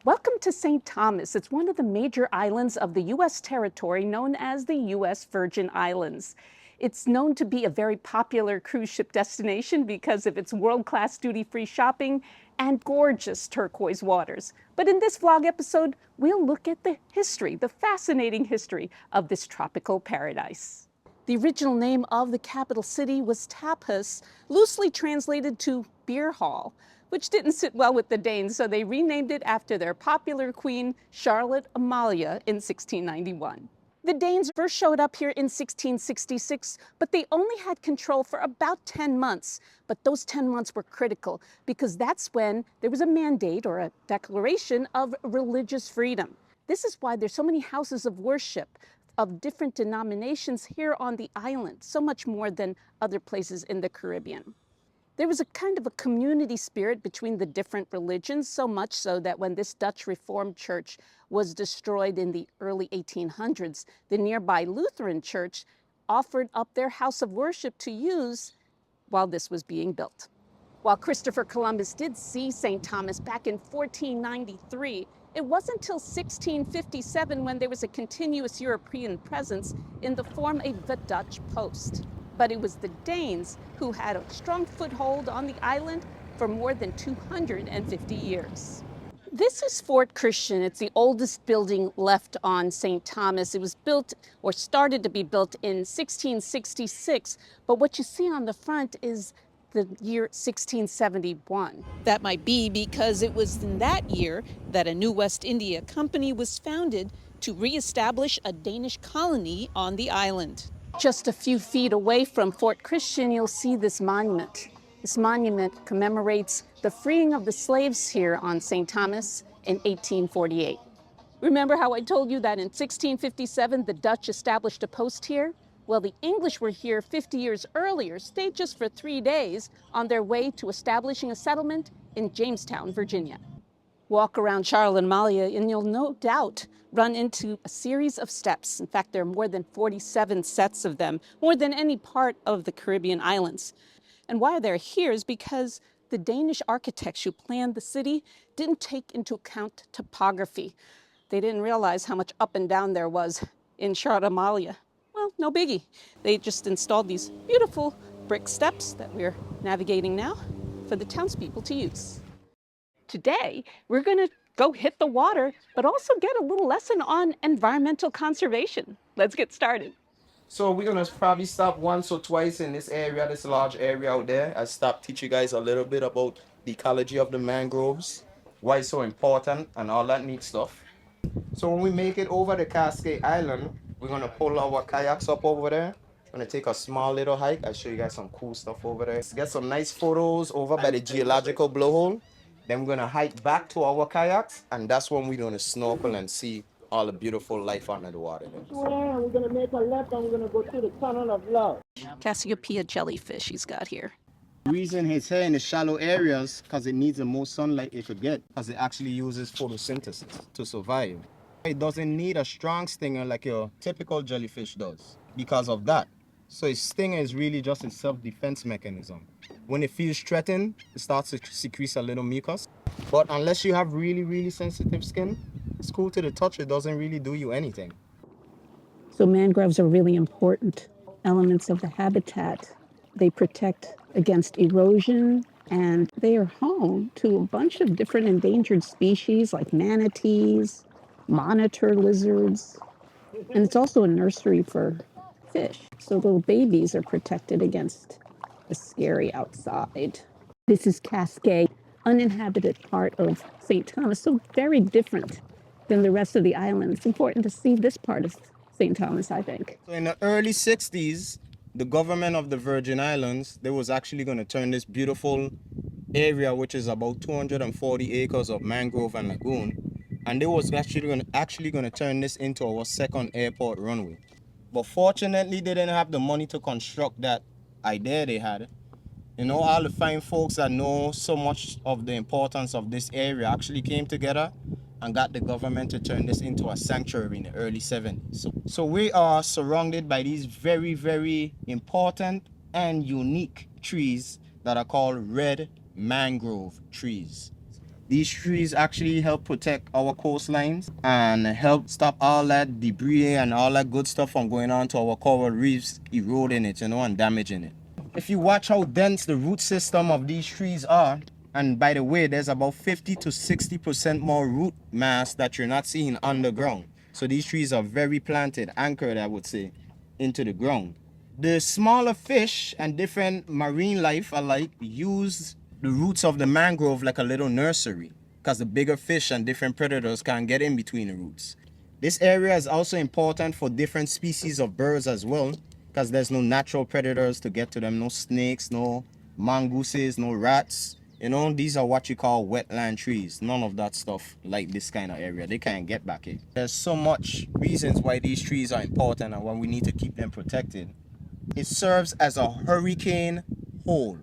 Welcome to St. Thomas. It's one of the major islands of the U.S. territory known as the U.S. Virgin Islands. It's known to be a very popular cruise ship destination because of its world-class duty-free shopping and gorgeous turquoise waters. But in this vlog episode, we'll look at the history, the fascinating history of this tropical paradise. The original name of the capital city was Tapas, loosely translated to beer hall, which didn't sit well with the Danes, so they renamed it after their popular queen, Charlotte Amalie, in 1691. The Danes first showed up here in 1666, but they only had control for about 10 months. But those 10 months were critical because that's when there was a mandate or a declaration of religious freedom. This is why there's so many houses of worship of different denominations here on the island, so much more than other places in the Caribbean. There was a kind of a community spirit between the different religions, so much so that when this Dutch Reformed church was destroyed in the early 1800s, the nearby Lutheran church offered up their house of worship to use while this was being built. While Christopher Columbus did see St. Thomas back in 1493, it wasn't until 1657 when there was a continuous European presence in the form of the Dutch post. But it was the Danes who had a strong foothold on the island for more than 250 years. This is Fort Christian. It's the oldest building left on St. Thomas. It was built or started to be built in 1666, but what you see on the front is the year 1671. That might be because it was in that year that a new West India Company was founded to reestablish a Danish colony on the island. Just a few feet away from Fort Christian, you'll see this monument. This monument commemorates the freeing of the slaves here on St. Thomas in 1848. Remember how I told you that in 1657 the Dutch established a post here? Well, the English were here 50 years earlier, stayed just for 3 days on their way to establishing a settlement in Jamestown, Virginia. Walk around Charlotte Amalie and you'll no doubt run into a series of steps. In fact, there are more than 47 sets of them, more than any part of the Caribbean islands. And why they're here is because the Danish architects who planned the city didn't take into account topography. They didn't realize how much up and down there was in Charlotte Amalie. Well, no biggie. They just installed these beautiful brick steps that we're navigating now for the townspeople to use. Today, we're going to go hit the water, but also get a little lesson on environmental conservation. Let's get started. So we're gonna probably stop once or twice in this area, this large area out there. I stop, teach you guys a little bit about the ecology of the mangroves, why it's so important, and all that neat stuff. So when we make it over to Cas Cay Island, we're gonna pull our kayaks up over there. Gonna take a small little hike. I'll show you guys some cool stuff over there. Let's get some nice photos over by the geological blowhole. Then we're gonna hike back to our kayaks, and that's when we're gonna snorkel and see all the beautiful life under the water. We're gonna make a left and we're gonna go through the tunnel of love. Cassiopea jellyfish he's got here. The reason it's here in the shallow areas because it needs the most sunlight it could get, because it actually uses photosynthesis to survive. It doesn't need a strong stinger like your typical jellyfish does because of that. So its stinger is really just a self-defense mechanism. When it feels threatened, it starts to secrete a little mucus. But unless you have really, really sensitive skin, it's cool to the touch. It doesn't really do you anything. So mangroves are really important elements of the habitat. They protect against erosion, and they are home to a bunch of different endangered species like manatees, monitor lizards, and it's also a nursery for fish. So little babies are protected against the scary outside. This is Cas Cay, uninhabited part of St. Thomas, so very different than the rest of the island. It's important to see this part of St. Thomas, I think. So in the early 60s, the government of the Virgin Islands, they was actually going to turn this beautiful area, which is about 240 acres of mangrove and lagoon, and they was actually going to turn this into our second airport runway. But fortunately, they didn't have the money to construct that idea they had. You know, all the fine folks that know so much of the importance of this area actually came together and got the government to turn this into a sanctuary in the early 70s. So we are surrounded by these very, very important and unique trees that are called red mangrove trees. These trees actually help protect our coastlines and help stop all that debris and all that good stuff from going on to our coral reefs, eroding it, and damaging it. If you watch how dense the root system of these trees are, and by the way, there's about 50 to 60% more root mass that you're not seeing underground. So these trees are very planted, anchored, I would say, into the ground. The smaller fish and different marine life alike use the roots of the mangrove like a little nursery because the bigger fish and different predators can't get in between the roots. This area is also important for different species of birds as well because there's no natural predators to get to them, no snakes, no mongooses, no rats. These are what you call wetland trees. None of that stuff like this kind of area. They can't get back in. There's so much reasons why these trees are important and why we need to keep them protected. It serves as a hurricane hole.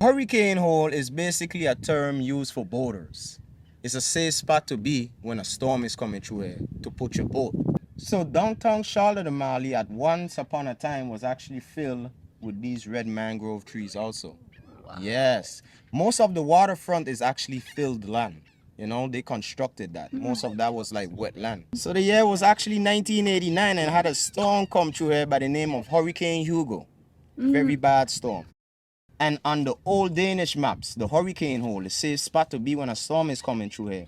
Hurricane hole is basically a term used for boaters. It's a safe spot to be when a storm is coming through here to put your boat. So downtown Charlotte, Amalie, at once upon a time was actually filled with these red mangrove trees also. Wow. Yes. Most of the waterfront is actually filled land. They constructed that. Most of that was like wetland. So the year was actually 1989 and had a storm come through here by the name of Hurricane Hugo. Very bad storm. And on the old Danish maps, the hurricane hole, a safe spot to be when a storm is coming through here.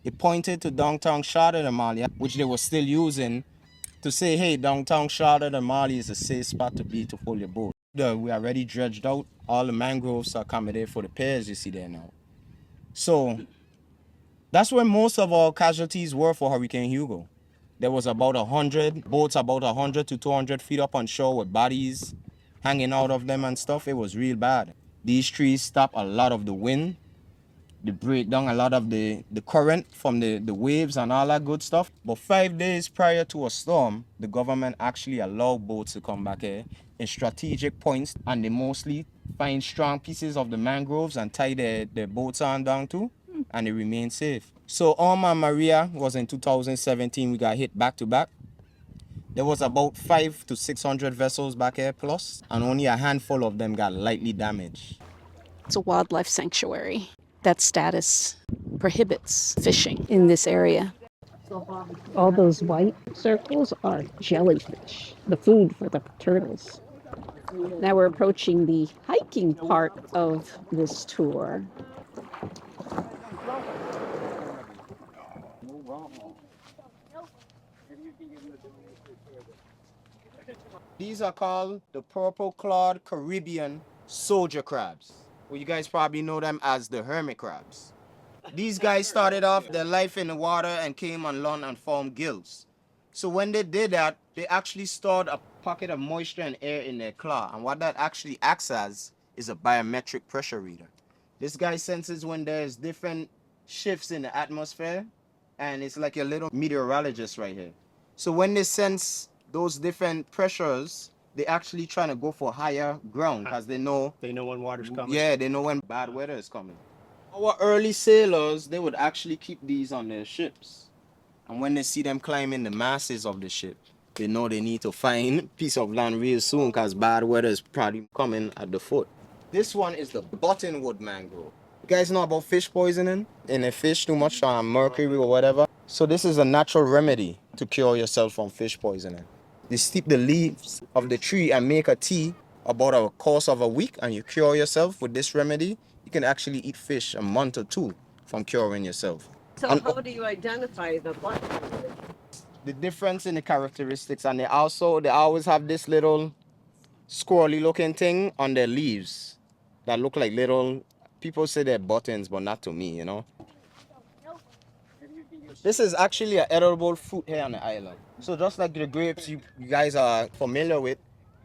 It pointed to downtown Charlotte, Amalie, which they were still using to say, hey, downtown Charlotte, Amalie is a safe spot to be to pull your boat. We already dredged out all the mangroves to accommodate for the piers you see there now. So that's where most of our casualties were for Hurricane Hugo. There was about 100 boats, about 100 to 200 feet up on shore with bodies hanging out of them and stuff. It was real bad. These trees stop a lot of the wind. They break down a lot of the current from the waves and all that good stuff. But 5 days prior to a storm, the government actually allowed boats to come back here in strategic points, and they mostly find strong pieces of the mangroves and tie their boats on down to, and they remain safe. So Irma and Maria was in 2017. We got hit back to back. There was about 500 to 600 vessels back here plus, and only a handful of them got lightly damaged. It's a wildlife sanctuary. That status prohibits fishing in this area. All those white circles are jellyfish, the food for the turtles. Now we're approaching the hiking part of this tour. These are called the purple-clawed Caribbean soldier crabs. Well, you guys probably know them as the hermit crabs. These guys started off their life in the water and came on land and formed gills. So when they did that, they actually stored a pocket of moisture and air in their claw. And what that actually acts as is a biometric pressure reader. This guy senses when there's different shifts in the atmosphere, and it's like a little meteorologist right here. So when they sense those different pressures, they actually trying to go for higher ground because they know when water's coming. Yeah, they know when bad weather is coming. Our early sailors, they would actually keep these on their ships. And when they see them climbing the masses of the ship, they know they need to find a piece of land real soon because bad weather is probably coming at the foot. This one is the Buttonwood Mangrove. You guys know about fish poisoning? And if fish too much mercury or whatever. So this is a natural remedy to cure yourself from fish poisoning. They steep the leaves of the tree and make a tea about a course of a week, and you cure yourself with this remedy. You can actually eat fish a month or two from curing yourself. So how do you identify the buttonwood? The difference in the characteristics, and they always have this little squirrely looking thing on their leaves that look like little, people say they're buttons, but not to me, This is actually an edible fruit here on the island. So just like the grapes you guys are familiar with,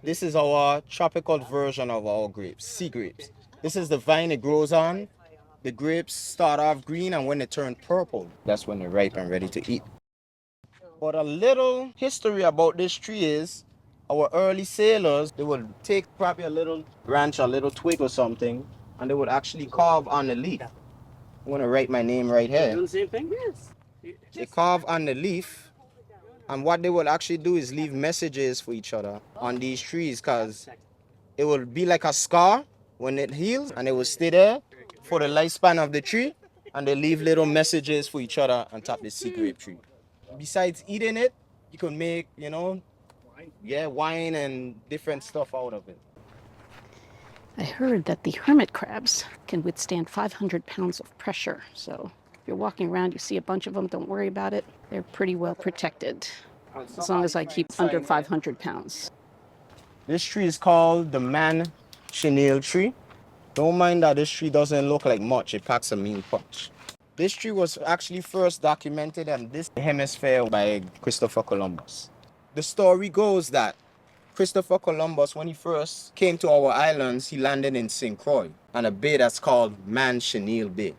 this is our tropical version of our grapes, sea grapes. This is the vine it grows on. The grapes start off green, and when they turn purple, that's when they're ripe and ready to eat. But a little history about this tree is our early sailors, they would take probably a little branch, a little twig or something, and they would actually carve on the leaf. I'm going to write my name right here. Doing the same thing? Yes. They carve on the leaf, and what they will actually do is leave messages for each other on these trees, because it will be like a scar when it heals, and it will stay there for the lifespan of the tree. and they leave little messages for each other on top of the sea grape tree. Besides eating it, you can make, you know, wine and different stuff out of it. I heard that the hermit crabs can withstand 500 pounds of pressure. So if you're walking around, you see a bunch of them, don't worry about it. They're pretty well protected, as long as I keep under 500 pounds. This tree is called the Manchineel tree. Don't mind that this tree doesn't look like much. It packs a mean punch. This tree was actually first documented in this hemisphere by Christopher Columbus. The story goes that Christopher Columbus, when he first came to our islands, he landed in St. Croix on a bay that's called Manchineel Bay.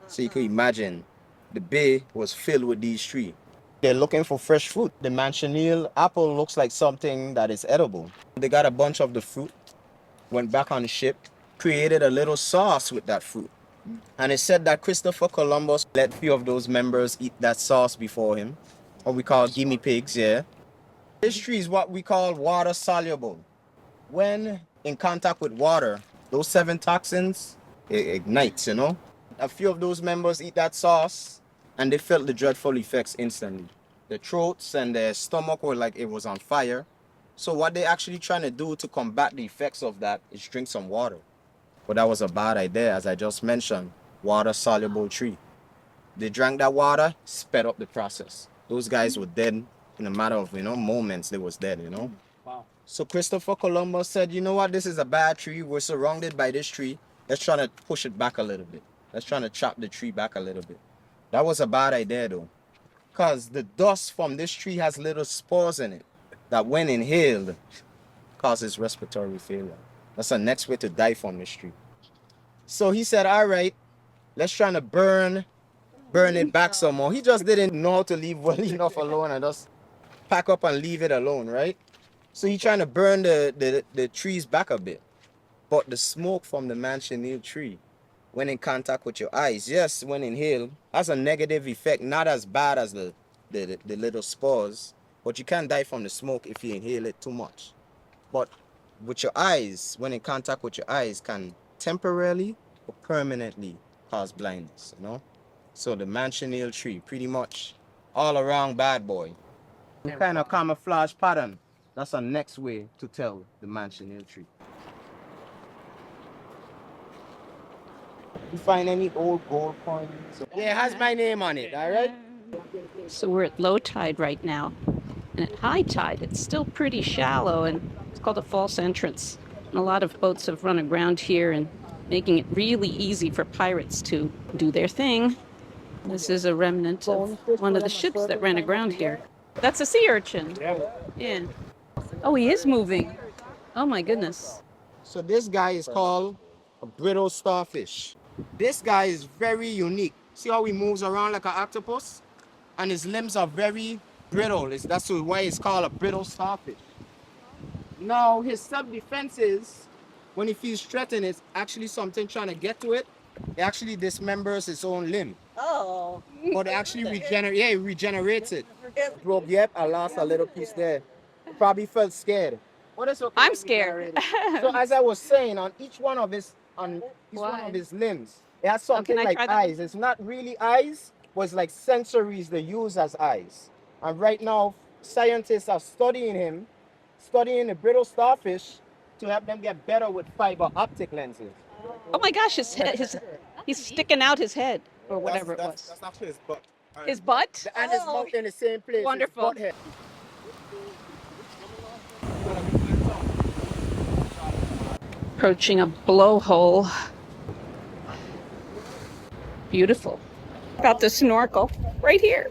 So you can imagine the bay was filled with these trees. They're looking for fresh fruit. The Manchineel apple looks like something that is edible. They got a bunch of the fruit, went back on the ship, created a little sauce with that fruit. And it said that Christopher Columbus let a few of those members eat that sauce before him, what we call guinea pigs, yeah. This tree is what we call water soluble. When in contact with water, those 7 toxins, it ignites, you know. A few of those members eat that sauce and they felt the dreadful effects instantly. Their throats and their stomach were like it was on fire. So what they're actually trying to do to combat the effects of that is drink some water. But that was a bad idea, as I just mentioned, water soluble tree. They drank that water, sped up the process. Those guys were dead in a matter of, moments. They was dead, Wow. So Christopher Columbus said, you know what, this is a bad tree. We're surrounded by this tree. Let's try to push it back a little bit. Let's try to chop the tree back a little bit. That was a bad idea though, because the dust from this tree has little spores in it that when inhaled causes respiratory failure. That's the next way to die from this tree. So he said, all right, let's try to burn it back some more. He just didn't know how to leave well enough alone and just pack up and leave it alone, right? So he's trying to burn the trees back a bit. But the smoke from the Manchineel tree, when in contact with your eyes, yes, when inhaled, has a negative effect, not as bad as the little spores, but you can die from the smoke if you inhale it too much. But with your eyes, when in contact with your eyes, can temporarily or permanently cause blindness, So the Manchineel tree, pretty much all around bad boy. The kind of camouflage pattern, that's the next way to tell the Manchineel tree. You find any old gold coins? Yeah, it has my name on it, all right? So we're at low tide right now. And at high tide, it's still pretty shallow, and it's called a false entrance. And a lot of boats have run aground here and making it really easy for pirates to do their thing. This is a remnant of one of the ships that ran aground here. That's a sea urchin. Yeah. Oh, he is moving. Oh my goodness. So this guy is called a brittle starfish. This guy is very unique. See how he moves around like an octopus? And his limbs are very brittle. That's why it's called a brittle starfish. Now, his self-defense is, when he feels threatened, it's actually something trying to get to it. It actually dismembers its own limb. Oh. But it actually regenerates it. Broke, yep, I lost a little piece there. Probably felt scared. But it's okay. I'm scared. So as I was saying, on each one of his limbs, it has something like eyes. It's not really eyes, but it's like sensories they use as eyes. And right now, scientists are studying the brittle starfish to help them get better with fiber optic lenses. Oh my gosh, he's sticking out his head, or whatever it was. That's actually his butt. His butt? And his mouth in the same place. Wonderful. His butt head. Approaching a blowhole. Beautiful. About to snorkel right here.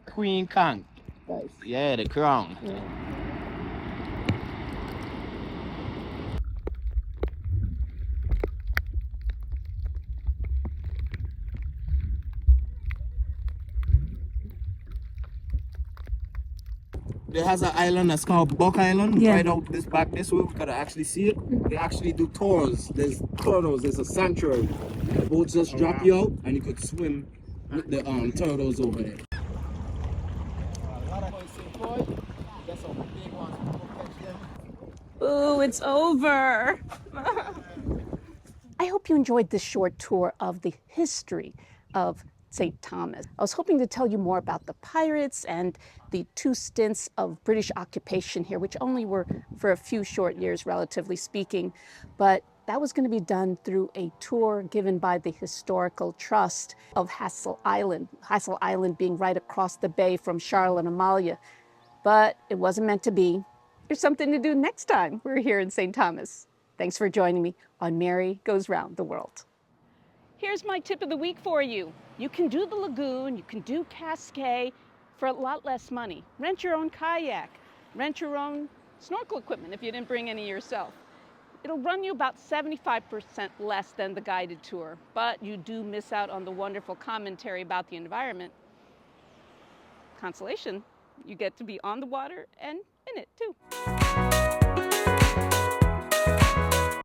Queen Kong. Nice. Yeah, the crown. Yeah. There has an island that's called Buck Island. Yeah. Right out this way, we could actually see it. They actually do tours. There's turtles, there's a sanctuary. The boats just drop you out and you could swim with the turtles over there. Ooh, it's over. I hope you enjoyed this short tour of the history of St. Thomas. I was hoping to tell you more about the pirates and the 2 stints of British occupation here, which only were for a few short years, relatively speaking. But that was going to be done through a tour given by the Historical Trust of Hassel Island being right across the bay from Charlotte and Amalie. But it wasn't meant to be. There's something to do next time we're here in St. Thomas. Thanks for joining me on Mary Goes Round the World. Here's my tip of the week for you. You can do the lagoon, you can do Cas Cay for a lot less money. Rent your own kayak, rent your own snorkel equipment if you didn't bring any yourself. It'll run you about 75% less than the guided tour, but you do miss out on the wonderful commentary about the environment. Consolation, you get to be on the water and in it too.